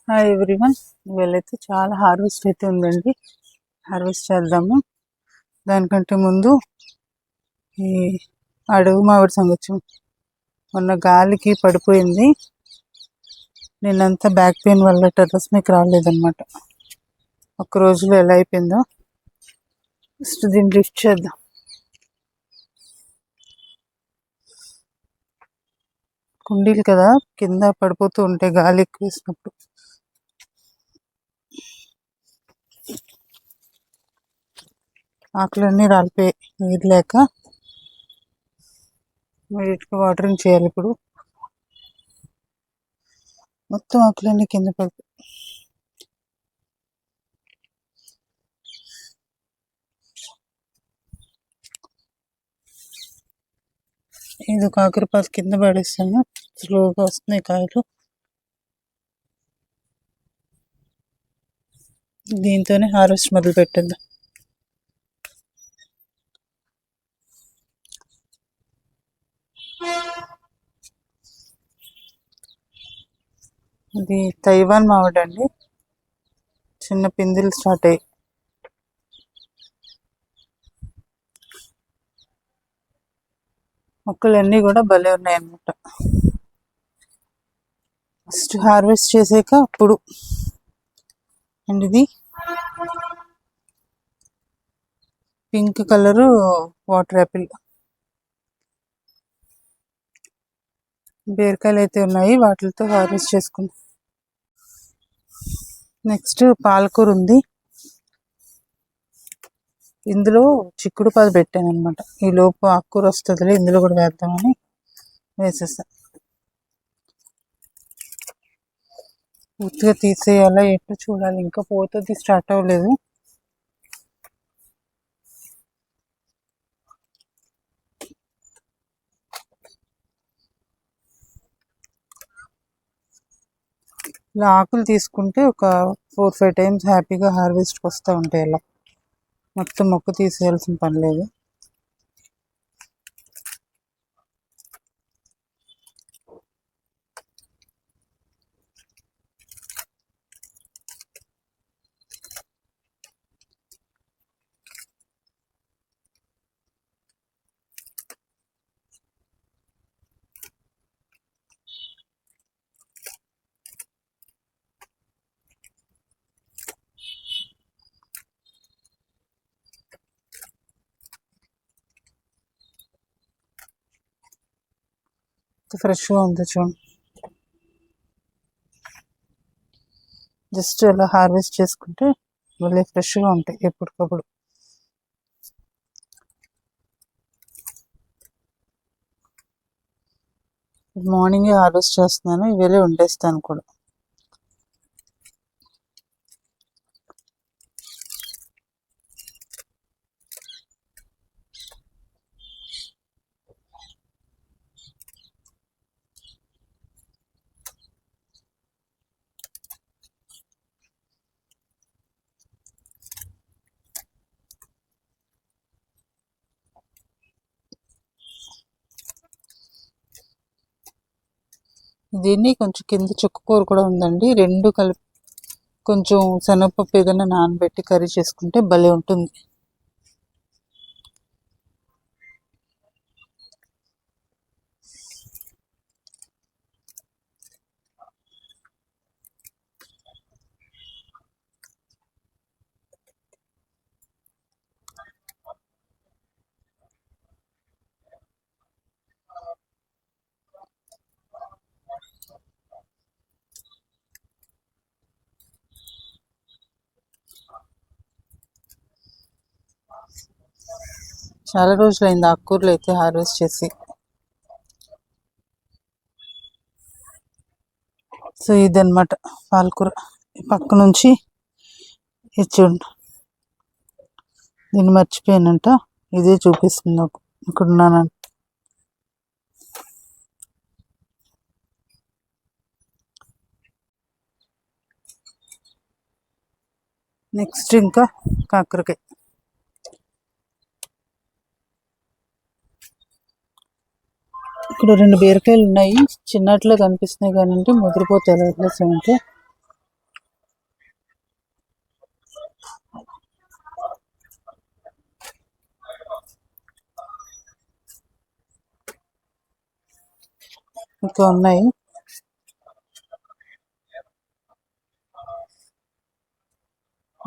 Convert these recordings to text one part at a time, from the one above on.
Hi everyone. ఇవాళైతే చాలా harvest అయితే ఉందండి. హార్వెస్ట్ చేద్దాము. దానికంటే ముందు ఈ అడవి మామిడి సంగతి మొన్న గాలికి పడిపోయింది. నిన్నంతా బ్యాక్ పెయిన్ వల్ల టెర్రస్ మీకు రాలేదన్నమాట. ఒక్క రోజులో ఎలా అయిపోయిందో ఫస్ట్ దీన్ని లిఫ్ట్ చేద్దాం. కుండీలు కదా కింద పడిపోతూ ఉంటాయి గాలి ఎక్కువ వేసినప్పుడు. ఆకులన్నీ రాలిపోయాయి నీరు లేక. వీటికి వాటరింగ్ చేయాలి ఇప్పుడు. మొత్తం ఆకులన్నీ కింద పడిపోయి ఇది కాకరపాదు కింద పడేస్తాను. స్లోగా వస్తున్నాయి కాయలు. దీంతోనే హార్వెస్ట్ మొదలు పెట్టేద్దాం. ఇది తైవాన్ మామిడి అండి. చిన్న పిందులు స్టార్ట్ అయ్యి మొక్కలన్నీ కూడా భలే ఉన్నాయన్నమాట. ఫస్ట్ హార్వెస్ట్ చేసాక అప్పుడు. అండ్ ఇది పింక్ కలరు వాటర్ యాపిల్. బీరకాయలు అయితే ఉన్నాయి, వాటితో హార్వెస్ట్ చేసుకుందాం. నెక్స్ట్ పాలకూర ఉంది. ఇందులో చిక్కుడు పాదు పెట్టాను అనమాట. ఈ లోపు ఆకుకూర వస్తుందిలే, ఇందులో కూడా వేద్దామని వేసేస్తాను. పూర్తిగా తీసేయాలా ఎట్లా చూడాలి, ఇంకా పోతుంది స్టార్ట్ అవ్వలేదు. ఇలా ఆకులు తీసుకుంటే ఒక 4-5 టైమ్స్ హ్యాపీగా హార్వెస్ట్కి వస్తూ ఉంటాయి. అలా మొత్తం మొక్క తీసేయాల్సిన పని లేదు. ఫ్రెష్గా ఉంది చూడండి. జస్ట్ అలా హార్వెస్ట్ చేసుకుంటే మళ్ళీ ఫ్రెష్గా ఉంటాయి ఎప్పటికప్పుడు. మార్నింగే హార్వెస్ట్ చేస్తున్నాను, ఇవేళ వండేస్తాను కూడా. దీన్ని కొంచెం కింద చుక్కకూర కూడా ఉందండి. రెండు కలిపి కొంచెం శనగపప్పు ఏదైనా నానబెట్టి కర్రీ చేసుకుంటే భలే ఉంటుంది. చాలా రోజులైంది ఆకుకూరలు అయితే హార్వెస్ట్ చేసి. సో ఇదన్నమాట పాలకూర. పక్క నుంచి ఇచ్చుండు. దీన్ని మర్చిపోయానంట, ఇదే చూపిస్తుంది నాకు ఇక్కడ ఉన్నానంట. నెక్స్ట్ ఇంకా కాకరకాయ. ఇక్కడ 2 బీరకాయలు ఉన్నాయి. చిన్నట్లో కనిపిస్తున్నాయి కానీ ముదిరిపోతాయి వదిలేసామంటే. ఇంకా ఉన్నాయి.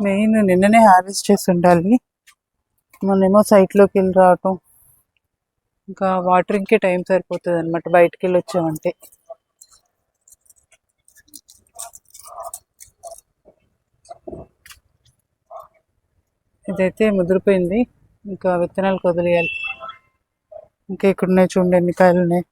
మెయిన్ నిన్ననే హార్వెస్ట్ చేసి ఉండాలి. మొన్నేమో సైట్లోకి వెళ్ళి రావటం, ఇంకా వాటరింగ్కే టైం సరిపోతుంది అనమాట బయటికి వెళ్ళి వచ్చామంటే. ఇదైతే ముదిరిపోయింది, ఇంకా విత్తనాలు వదిలేయాలి. ఇంకా ఇక్కడ ఉన్నాయి చూడండి ఎన్ని కాయలు ఉన్నాయి.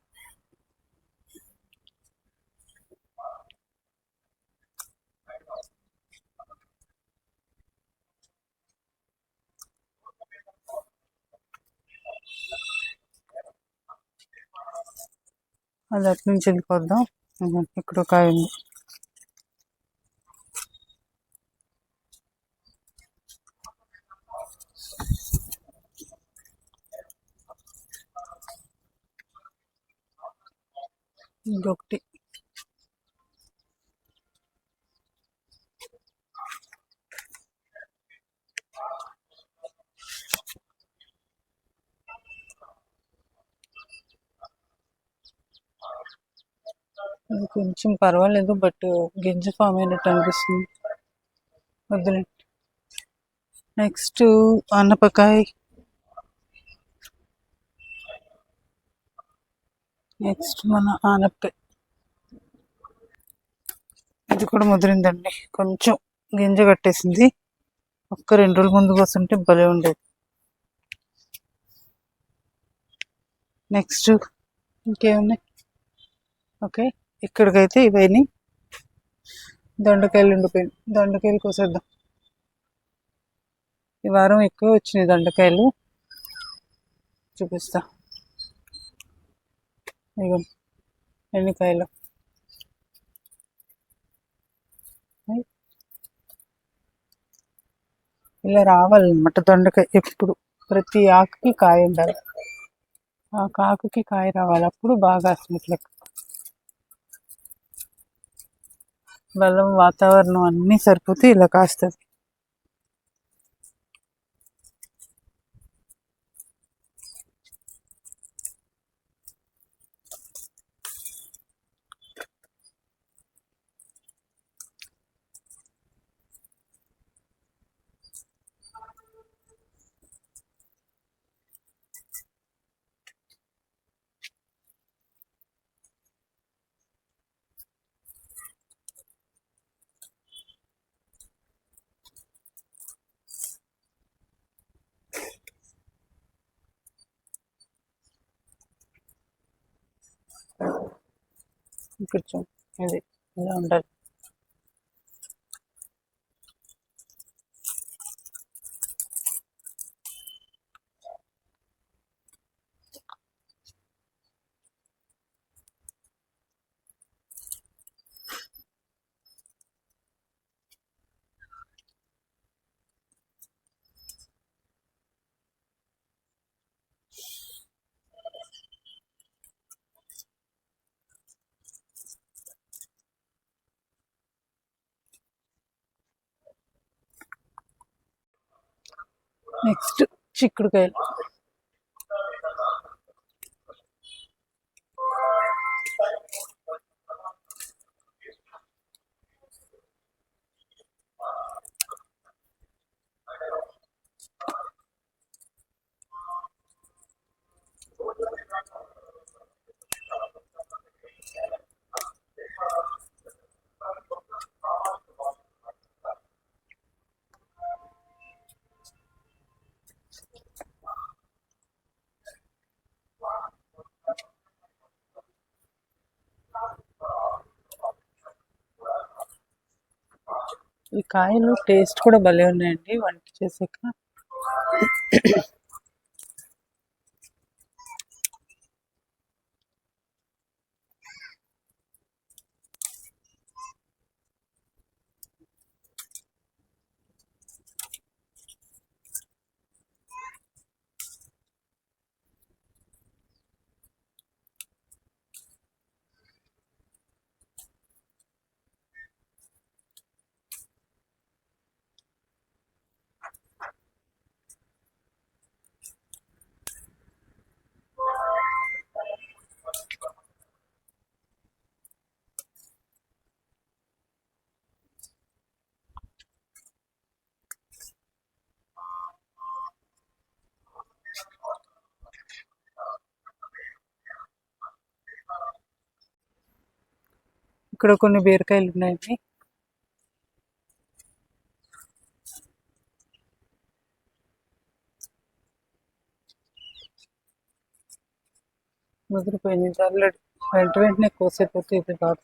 అది అటు నుంచి వెళ్ళిపోద్దాం. ఇక్కడ ఒక కాయ ఉంది. ఇంకొకటి. ఇది కొంచెం పర్వాలేదు, బట్ గింజ ఫామ్ అయినట్టు అనిపిస్తుంది. వద్దులే. నెక్స్ట్ ఆనపకాయ. నెక్స్ట్ మన ఆనపకాయ. ఇది కూడా ముదిరిందండి, కొంచెం గింజ కట్టేసింది. ఒక్క 2 రోజుల ముందు కోస్తుంటే భలే ఉండేది. నెక్స్ట్ ఇంకేమున్నాయి? ఓకే, ఇక్కడికైతే ఇవన్నీ దొండకాయలు ఉండిపోయింది. దొండకాయలు కోసేద్దాం. ఈ వారం ఎక్కువ వచ్చినాయి దొండకాయలు, చూపిస్తా. ఇగో ఎన్ని కాయలు. ఇలా రావాలన్నమాట దొండకాయ. ఎప్పుడు ప్రతి ఆకుకి కాయ ఉండాలి, ఆ ఆకుకి కాయ రావాలి, అప్పుడు బాగా అసలు బలం వాతావరణం అన్నీ సరిపోతే ఇలా కాస్తుంది. కొంచెం ఇది ఇలా ఉండాలి. నెక్స్ట్ చిక్కుడుకాయలు. ఈ కాయలు టేస్ట్ కూడా భలే ఉన్నాయండి వంట చేసాక. ఇక్కడ కొన్ని బీరకాయలు ఉన్నాయండి. ముదిరిపోయింది ఆల్రెడీ. వెంటనే కోసేపోతే ఇది కాదు.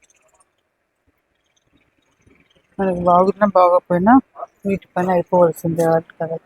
మనకి బాగున్నా బాగోపోయినా వీటి పని అయిపోవలసిందే వాటి కదా.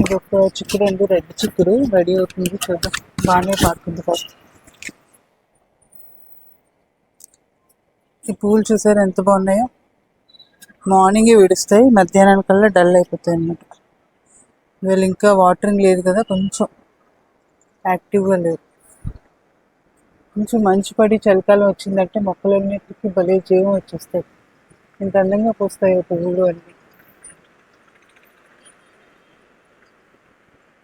ఇది ఒక చిక్కుడు అండి, రెడ్ చిక్కుడు రెడీ అవుతుంది. చూద్దాం, బాగానే పాకుతుంది కదా. ఈ పూలు చూసారు ఎంత బాగున్నాయో. మార్నింగే విడుస్తాయి, మధ్యాహ్నానికల్లా డల్ అయిపోతాయి అన్నమాట. వీళ్ళు ఇంకా వాటరింగ్ లేదు కదా, కొంచెం యాక్టివ్గా లేదు. కొంచెం మంచు పడి చలికాలం వచ్చిందంటే మొక్కలన్నిటికీ భలే జీవం వచ్చేస్తాయి. ఇంత అందంగా పూస్తాయి పువ్వులు అన్నీ.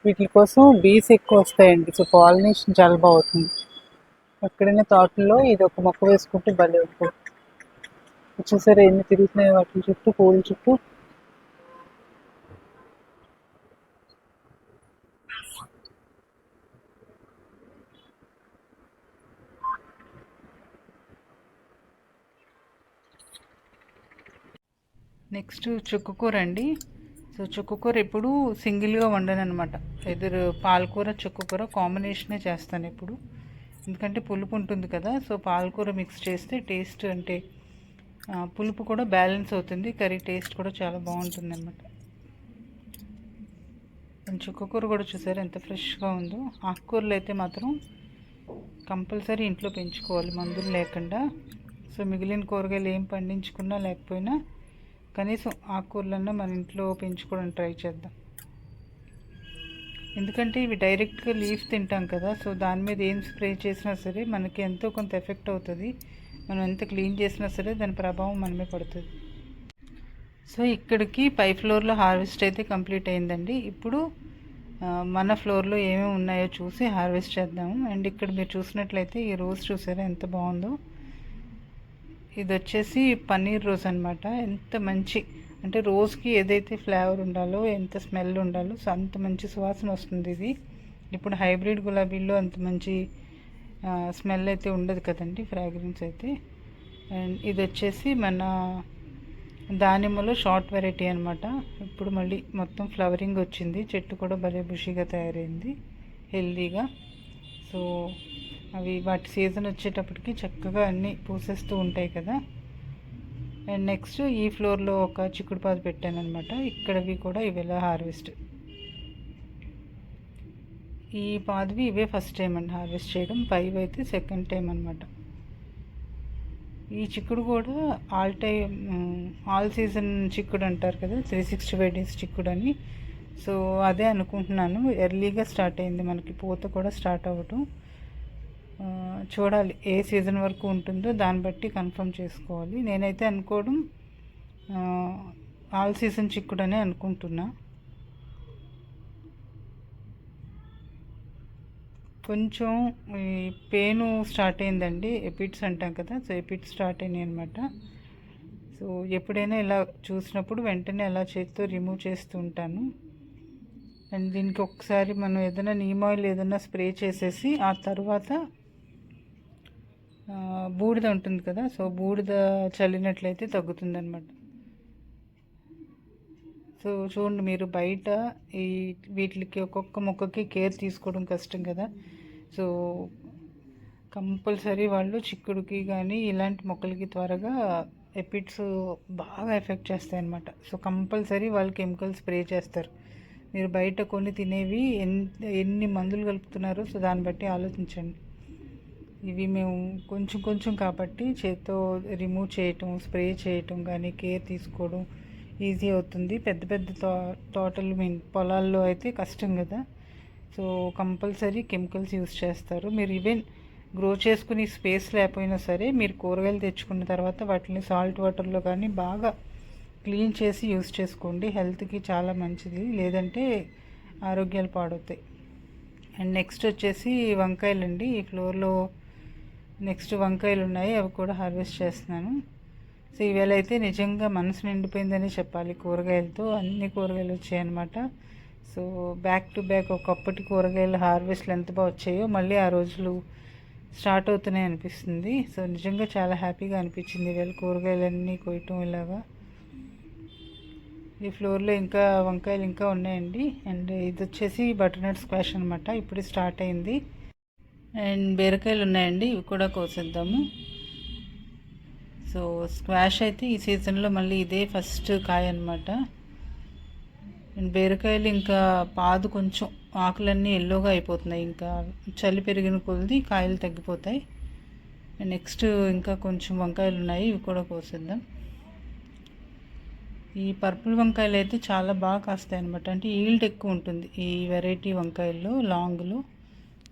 వీటి కోసం బీస్ ఎక్కువ వస్తాయండి, సో పాలినేషన్ చాలా బాగుంటుంది. ఎక్కడైనా తోటల్లో ఇది ఒక మొక్క వేసుకుంటే భలే ఉంటుంది. చూసారా ఎన్ని తిరుగుతున్నాయి వాటి చుట్టూ, పూల చుట్టూ. నెక్స్ట్ చుక్కకూర అండి. సో చుక్కకూర ఎప్పుడు సింగిల్గా వండను అనమాట. ఎదురు పాలకూర చుక్కకూర కాంబినేషనే చేస్తాను ఎప్పుడు, ఎందుకంటే పులుపు ఉంటుంది కదా. సో పాలకూర మిక్స్ చేస్తే టేస్ట్ అంటే పులుపు కూడా బ్యాలెన్స్ అవుతుంది, కర్రీ టేస్ట్ కూడా చాలా బాగుంటుంది అనమాట. చుక్కకూర కూడా చూసారు ఎంత ఫ్రెష్గా ఉందో. ఆకుకూరలు అయితే మాత్రం కంపల్సరీ ఇంట్లో పెంచుకోవాలి మందులు లేకుండా. సో మిగిలిన కూరగాయలు ఏం పండించుకున్నా లేకపోయినా కనీసం ఆకుకూరలన్నా మన ఇంట్లో పెంచుకోవడం ట్రై చేద్దాం. ఎందుకంటే ఇవి డైరెక్ట్గా లీఫ్ తింటాం కదా, సో దాని మీద ఏం స్ప్రే చేసినా సరే మనకి ఎంతో కొంత ఎఫెక్ట్ అవుతుంది. మనం ఎంత క్లీన్ చేసినా సరే దాని ప్రభావం మనమే పడుతుంది. సో ఇక్కడికి పై ఫ్లోర్లో హార్వెస్ట్ అయితే కంప్లీట్ అయిందండి. ఇప్పుడు మన ఫ్లోర్లో ఏమేమి ఉన్నాయో చూసి హార్వెస్ట్ చేద్దాము. అండ్ ఇక్కడ మీరు చూసినట్లయితే ఈ రోజ్ చూసారా ఎంత బాగుందో. ఇది వచ్చేసి పన్నీర్ రోజ్ అనమాట. ఎంత మంచి అంటే రోజుకి ఏదైతే ఫ్లేవర్ ఉండాలో, ఎంత స్మెల్ ఉండాలో, సో అంత మంచి సువాసన వస్తుంది ఇది. ఇప్పుడు హైబ్రిడ్ గులాబీల్లో అంత మంచి స్మెల్ అయితే ఉండదు కదండి, ఫ్రాగ్రెన్స్ అయితే. అండ్ ఇది వచ్చేసి మన దానిమ్మలో షార్ట్ వెరైటీ అనమాట. ఇప్పుడు మళ్ళీ మొత్తం ఫ్లవరింగ్ వచ్చింది, చెట్టు కూడా భలే బుషిగా తయారైంది, హెల్దీగా. సో అవి వాటి సీజన్ వచ్చేటప్పటికి చక్కగా అన్నీ పూసేస్తూ ఉంటాయి కదా. అండ్ నెక్స్ట్ ఈ ఫ్లోర్లో ఒక చిక్కుడు పాదు పెట్టాను అనమాట. ఇక్కడవి కూడా ఇవేలా హార్వెస్ట్. ఈ పాదువి ఇవే ఫస్ట్ టైం అండి హార్వెస్ట్ చేయడం, పైవి అయితే సెకండ్ టైం అనమాట. ఈ చిక్కుడు కూడా ఆల్ సీజన్ చిక్కుడు అంటారు కదా, 365 days చిక్కుడు అని. సో అదే అనుకుంటున్నాను. ఎర్లీగా స్టార్ట్ అయింది మనకి పూత కూడా స్టార్ట్ అవ్వటం. చూడాలి ఏ సీజన్ వరకు ఉంటుందో దాన్ని బట్టి కన్ఫర్మ్ చేసుకోవాలి. నేనైతే అనుకోవడం ఆల్ సీజన్ చిక్కుడనే అనుకుంటున్నా. కొంచెం ఈ పెయిన్ స్టార్ట్ అయిందండి, ఎపిడ్స్ అంటాం కదా, సో ఎపిడ్స్ స్టార్ట్ అయినాయి అనమాట. సో ఎప్పుడైనా ఇలా చూసినప్పుడు వెంటనే అలా చేతితో రిమూవ్ చేస్తూ ఉంటాను. అండ్ దీనికి ఒకసారి మనం ఏదైనా నీమ్ ఆయిల్ ఏదైనా స్ప్రే చేసేసి ఆ తర్వాత బూడిద ఉంటుంది కదా, సో బూడిద చల్లినట్లయితే తగ్గుతుంది అనమాట. సో చూడండి, మీరు బయట ఈ వీటికి ఒక్కొక్క మొక్కకి కేర్ తీసుకోవడం కష్టం కదా. సో కంపల్సరీ వాళ్ళు చిక్కుడుకి కానీ ఇలాంటి మొక్కలకి త్వరగా ఎపిడ్స్ బాగా ఎఫెక్ట్ చేస్తాయి అన్నమాట. సో కంపల్సరీ వాళ్ళు కెమికల్ స్ప్రే చేస్తారు. మీరు బయట కొన్ని తినేవి ఎన్ని మందులు కలుపుతున్నారో సో దాన్ని బట్టి ఆలోచించండి. ఇవి మేము కొంచెం కొంచెం కాబట్టి చేత్తో రిమూవ్ చేయటం, స్ప్రే చేయటం కానీ కేర్ తీసుకోవడం ఈజీ అవుతుంది. పెద్ద పెద్ద తోటలు పొలాల్లో అయితే కష్టం కదా. సో కంపల్సరీ కెమికల్స్ యూస్ చేస్తారు. మీరు ఈవెన్ గ్రో చేసుకుని స్పేస్ లేకపోయినా సరే మీరు కూరగాయలు తెచ్చుకున్న తర్వాత వాటిని సాల్ట్ వాటర్లో కానీ బాగా క్లీన్ చేసి యూస్ చేసుకోండి. హెల్త్కి చాలా మంచిది, లేదంటే ఆరోగ్యాలు పాడవుతాయి. అండ్ నెక్స్ట్ వచ్చేసి వంకాయలండి. ఈ ఫ్లోర్లో నెక్స్ట్ వంకాయలు ఉన్నాయి, అవి కూడా హార్వెస్ట్ చేస్తున్నాను. సో ఈవేళ అయితే నిజంగా మనసు నిండిపోయిందని చెప్పాలి. కూరగాయలతో అన్ని కూరగాయలు వచ్చాయన్నమాట. సో బ్యాక్ టు బ్యాక్ ఒకప్పటి కూరగాయల హార్వెస్ట్లు ఎంత బాగా వచ్చాయో మళ్ళీ ఆ రోజులు స్టార్ట్ అవుతున్నాయి అనిపిస్తుంది. సో నిజంగా చాలా హ్యాపీగా అనిపించింది ఈవేళ కూరగాయలన్నీ కొయ్యటం ఇలాగా. ఈ ఫ్లోర్లో ఇంకా వంకాయలు ఇంకా ఉన్నాయండి. అండ్ ఇది వచ్చేసి బటర్నట్ స్క్వాష్ అనమాట, ఇప్పుడు స్టార్ట్ అయింది. అండ్ బీరకాయలు ఉన్నాయండి, ఇవి కూడా కోసేద్దాము. సో స్క్వాష్ అయితే ఈ సీజన్లో మళ్ళీ ఇదే ఫస్ట్ కాయ అనమాట. అండ్ బీరకాయలు ఇంకా పాదు కొంచెం ఆకులన్నీ ఎల్లోగా అయిపోతున్నాయి, ఇంకా చలి పెరిగిన కొద్ది కాయలు తగ్గిపోతాయి. అండ్ నెక్స్ట్ ఇంకా కొంచెం వంకాయలు ఉన్నాయి, ఇవి కూడా కోసేద్దాం. ఈ పర్పుల్ వంకాయలు అయితే చాలా బాగా కాస్తాయి అనమాట, అంటే ఈల్డ్ ఎక్కువ ఉంటుంది ఈ వెరైటీ వంకాయల్లో. లాంగ్లో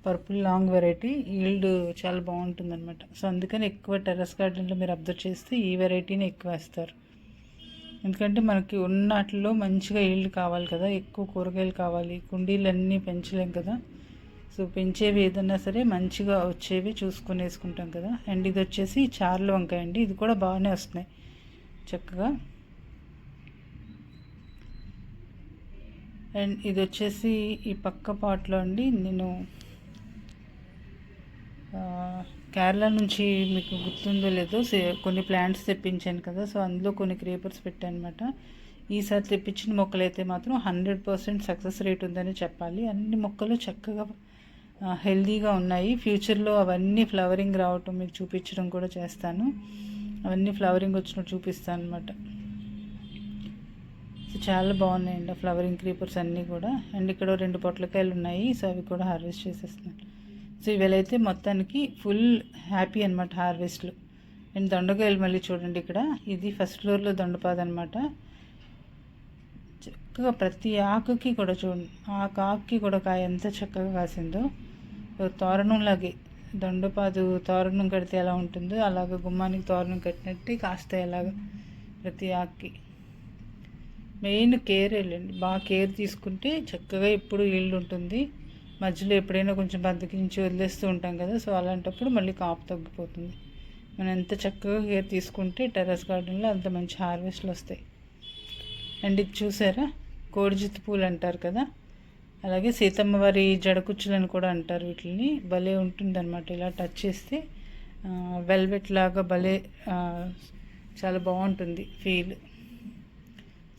పర్పుల్ లాంగ్ వెరైటీ ఈల్డ్ చాలా బాగుంటుంది అనమాట. సో అందుకని ఎక్కువ టెర్రస్ గార్డెన్లో మీరు అబ్జర్వ్ చేస్తే ఈ వెరైటీని ఎక్కువ వేస్తారు. ఎందుకంటే మనకి ఉన్నట్లో మంచిగా ఈల్డ్ కావాలి కదా, ఎక్కువ కూరగాయలు కావాలి, కుండీలన్నీ పెంచలేం కదా. సో పెంచేవి ఏదన్నా సరే మంచిగా వచ్చేవి చూసుకొని వేసుకుంటాం కదా. అండ్ ఇది వచ్చేసి చార్ల వంకాయ అండి, ఇది కూడా బాగానే వస్తున్నాయి చక్కగా. అండ్ ఇది వచ్చేసి ఈ పక్క పాట్లో అండి, నేను కేరళ నుంచి మీకు గుర్తుందో లేదో కొన్ని ప్లాంట్స్ తెప్పించాను కదా. సో అందులో కొన్ని క్రీపర్స్ పెట్టాను అనమాట. ఈసారి తెప్పించిన మొక్కలు అయితే మాత్రం 100% సక్సెస్ రేట్ ఉందని చెప్పాలి. అన్ని మొక్కలు చక్కగా హెల్దీగా ఉన్నాయి. ఫ్యూచర్లో అవన్నీ ఫ్లవరింగ్ రావటం మీకు చూపించడం కూడా చేస్తాను. అవన్నీ ఫ్లవరింగ్ వచ్చినట్టు చూపిస్తాను అనమాట. సో చాలా బాగున్నాయండి ఫ్లవరింగ్ క్రీపర్స్ అన్నీ కూడా. అండ్ ఇక్కడ 2 పొట్లకాయలు ఉన్నాయి, సో అవి కూడా హార్వెస్ట్ చేసేస్తున్నాను. సో ఇవాళైతే మొత్తానికి ఫుల్ హ్యాపీ అనమాట హార్వెస్ట్లు. అండ్ దొండకాయలు మళ్ళీ చూడండి, ఇక్కడ ఇది ఫస్ట్ ఫ్లోర్లో దొండపాదు అనమాట. చక్కగా ప్రతి ఆకుకి కూడా చూడండి, ఆకుకి కూడా కాయ ఎంత చక్కగా కాసిందో. తోరణంలాగే దొండపాదు తోరణం కడితే ఎలా ఉంటుందో అలాగ గుమ్మానికి తోరణం కట్టినట్టు కాస్తాయి అలాగ ప్రతి ఆకుకి. మెయిన్ కేర్ వెళ్ళండి, బాగా కేర్ తీసుకుంటే చక్కగా ఎప్పుడు ఈల్డ్ ఉంటుంది. మధ్యలో ఎప్పుడైనా కొంచెం బద్దకించి వదిలేస్తూ ఉంటాం కదా, సో అలాంటప్పుడు మళ్ళీ కాపు తగ్గిపోతుంది. మనం ఎంత చక్కగా కేర్ తీసుకుంటే టెర్రస్ గార్డెన్లో అంత మంచి హార్వెస్ట్లు వస్తాయి. అండ్ ఇది చూసారా, కోడిజిత్తు పూలు అంటారు కదా, అలాగే సీతమ్మ వారి జడకుచ్చులని కూడా అంటారు వీటిని. భలే ఉంటుందన్నమాట, ఇలా టచ్ చేస్తే వెల్వెట్ లాగా భలే చాలా బాగుంటుంది ఫీల్.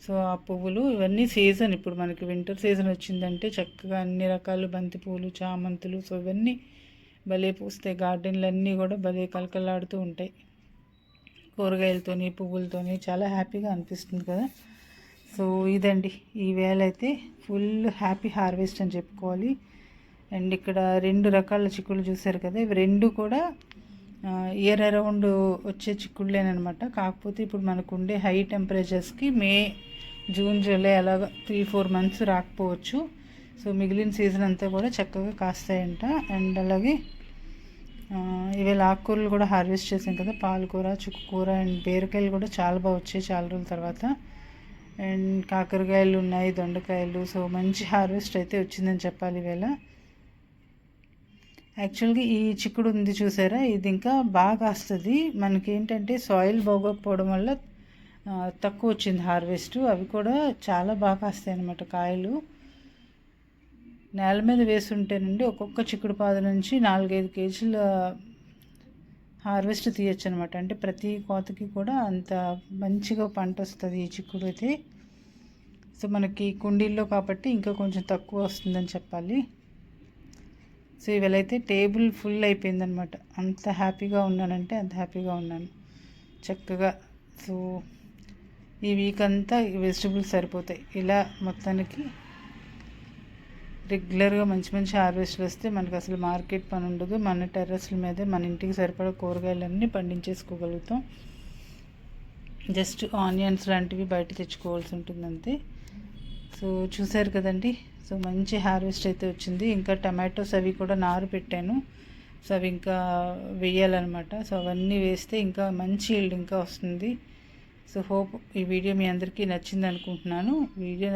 సో ఆ పువ్వులు ఇవన్నీ సీజన్, ఇప్పుడు మనకి వింటర్ సీజన్ వచ్చిందంటే చక్కగా అన్ని రకాల బంతి పువ్వులు, చామంతులు, సో ఇవన్నీ భలే పూస్తాయి. గార్డెన్లు అన్నీ కూడా భలే కలకలాడుతూ ఉంటాయి కూరగాయలతోని పువ్వులతోని, చాలా హ్యాపీగా అనిపిస్తుంది కదా. సో ఇదండి ఈ వేళ అయితే ఫుల్ హ్యాపీ హార్వెస్ట్ అని చెప్పుకోవాలి. అండ్ ఇక్కడ 2 రకాల చిక్కుళ్ళు చూసారు కదా, ఇవి 2 కూడా ఇయర్ అరౌండ్ వచ్చే చిక్కుళ్ళేనమాట. కాకపోతే ఇప్పుడు మనకు ఉండే హై టెంపరేచర్స్కి జూన్ జూలై అలాగా 3-4 మంత్స్ రాకపోవచ్చు. సో మిగిలిన సీజన్ అంతా కూడా చక్కగా కాస్తాయంట. అండ్ అలాగే ఇవాళ ఆకుకూరలు కూడా హార్వెస్ట్ చేసాం కదా, పాలకూర, చుక్కకూర అండ్ బీరకాయలు కూడా చాలా బాగా వచ్చాయి చాలా రోజుల తర్వాత. అండ్ కాకరకాయలు ఉన్నాయి, దొండకాయలు. సో మంచి హార్వెస్ట్ అయితే వచ్చిందని చెప్పాలి ఈవేళ. యాక్చువల్గా ఈ చిక్కుడు ఉంది చూసారా, ఇది ఇంకా బాగా కాస్తుంది. మనకేంటంటే సాయిల్ బాగోకపోవడం వల్ల తక్కువ వచ్చింది హార్వెస్ట్. అవి కూడా చాలా బాగా కాస్తాయి అన్నమాట కాయలు. నేల మీద వేసుంటేనండి ఒక్కొక్క చిక్కుడు పాదు నుంచి 4-5 కేజీల హార్వెస్ట్ తీయచ్చు అనమాట. అంటే ప్రతి కోతకి కూడా అంత మంచిగా పంట వస్తుంది ఈ చిక్కుడు అయితే. సో మనకి కుండీల్లో కాబట్టి ఇంకా కొంచెం తక్కువ వస్తుందని చెప్పాలి. సో ఇవాళైతే టేబుల్ ఫుల్ అయిపోయిందనమాట. అంత హ్యాపీగా ఉన్నానంటే అంత హ్యాపీగా ఉన్నాను చక్కగా. సో ఈ వీక్ అంతా వెజిటబుల్స్ సరిపోతాయి. ఇలా మొత్తానికి రెగ్యులర్గా మంచి మంచి హార్వెస్ట్లు వస్తే మనకు అసలు మార్కెట్ పని ఉండదు. మన టెర్రస్ల మీదే మన ఇంటికి సరిపడా కూరగాయలన్నీ పండించేసుకోగలుగుతాం. జస్ట్ ఆనియన్స్ లాంటివి బయట తెచ్చుకోవాల్సి ఉంటుంది అంతే. సో చూసారు కదండి. సో మంచి హార్వెస్ట్ అయితే వచ్చింది. ఇంకా టమాటోస్ అవి కూడా నారు పెట్టాను. సో అవి ఇంకా వేయాలన్నమాట. సో అవన్నీ వేస్తే ఇంకా మంచి ఈల్డ్ ఇంకా వస్తుంది. సో హోప్ ఈ వీడియో మీ అందరికీ నచ్చింది అనుకుంటున్నాను. వీడియో